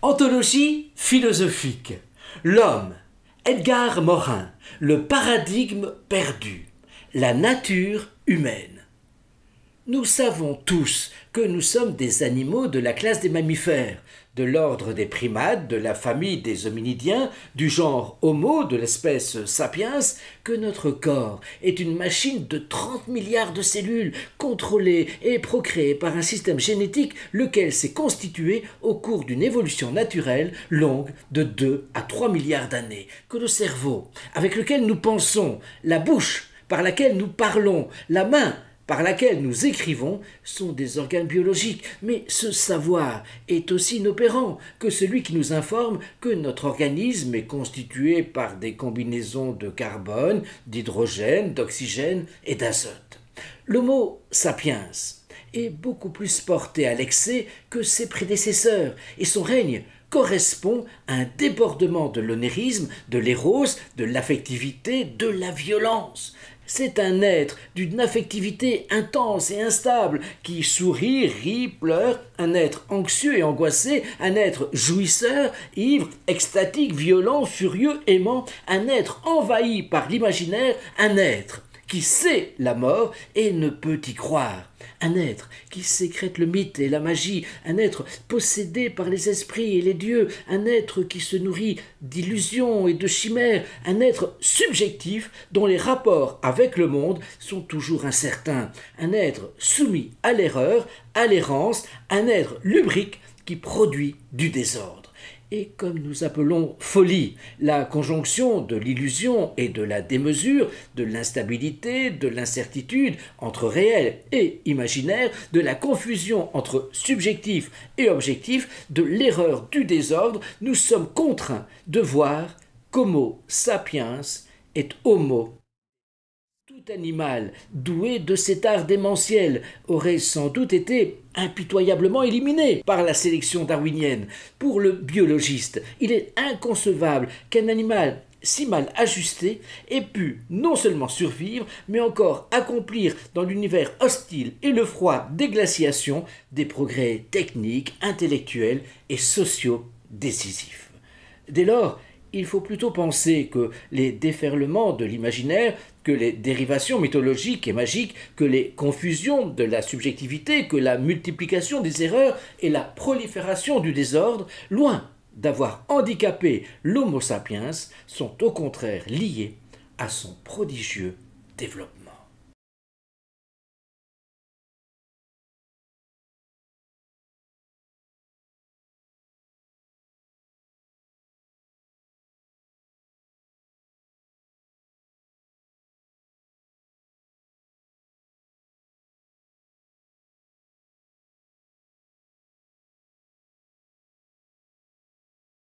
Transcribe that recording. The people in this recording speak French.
Anthologie philosophique. L'homme, Edgar Morin, le paradigme perdu, la nature humaine. Nous savons tous que nous sommes des animaux de la classe des mammifères, de l'ordre des primates, de la famille des hominidiens, du genre Homo, de l'espèce Sapiens, que notre corps est une machine de 30 milliards de cellules contrôlées et procréées par un système génétique lequel s'est constitué au cours d'une évolution naturelle longue de 2 à 3 milliards d'années, que le cerveau, avec lequel nous pensons, la bouche, par laquelle nous parlons, la main, par laquelle nous écrivons, sont des organes biologiques, mais ce savoir est aussi inopérant que celui qui nous informe que notre organisme est constitué par des combinaisons de carbone, d'hydrogène, d'oxygène et d'azote. L'Homo sapiens est beaucoup plus porté à l'excès que ses prédécesseurs, et son règne correspond à un débordement de l'onérisme, de l'érose, de l'affectivité, de la violence. C'est un être d'une affectivité intense et instable, qui sourit, rit, pleure, un être anxieux et angoissé, un être jouisseur, ivre, extatique, violent, furieux, aimant, un être envahi par l'imaginaire, un être qui sait la mort et ne peut y croire, un être qui sécrète le mythe et la magie, un être possédé par les esprits et les dieux, un être qui se nourrit d'illusions et de chimères, un être subjectif dont les rapports avec le monde sont toujours incertains, un être soumis à l'erreur, à l'errance, un être lubrique qui produit du désordre. Et comme nous appelons folie la conjonction de l'illusion et de la démesure, de l'instabilité, de l'incertitude entre réel et imaginaire, de la confusion entre subjectif et objectif, de l'erreur du désordre, nous sommes contraints de voir qu'Homo sapiens est Homo. Tout animal doué de cet art démentiel aurait sans doute été impitoyablement éliminé par la sélection darwinienne. Pour le biologiste, il est inconcevable qu'un animal si mal ajusté ait pu non seulement survivre, mais encore accomplir dans l'univers hostile et le froid des glaciations des progrès techniques, intellectuels et sociaux décisifs. Dès lors, il faut plutôt penser que les déferlements de l'imaginaire, que les dérivations mythologiques et magiques, que les confusions de la subjectivité, que la multiplication des erreurs et la prolifération du désordre, loin d'avoir handicapé l'Homo sapiens, sont au contraire liés à son prodigieux développement.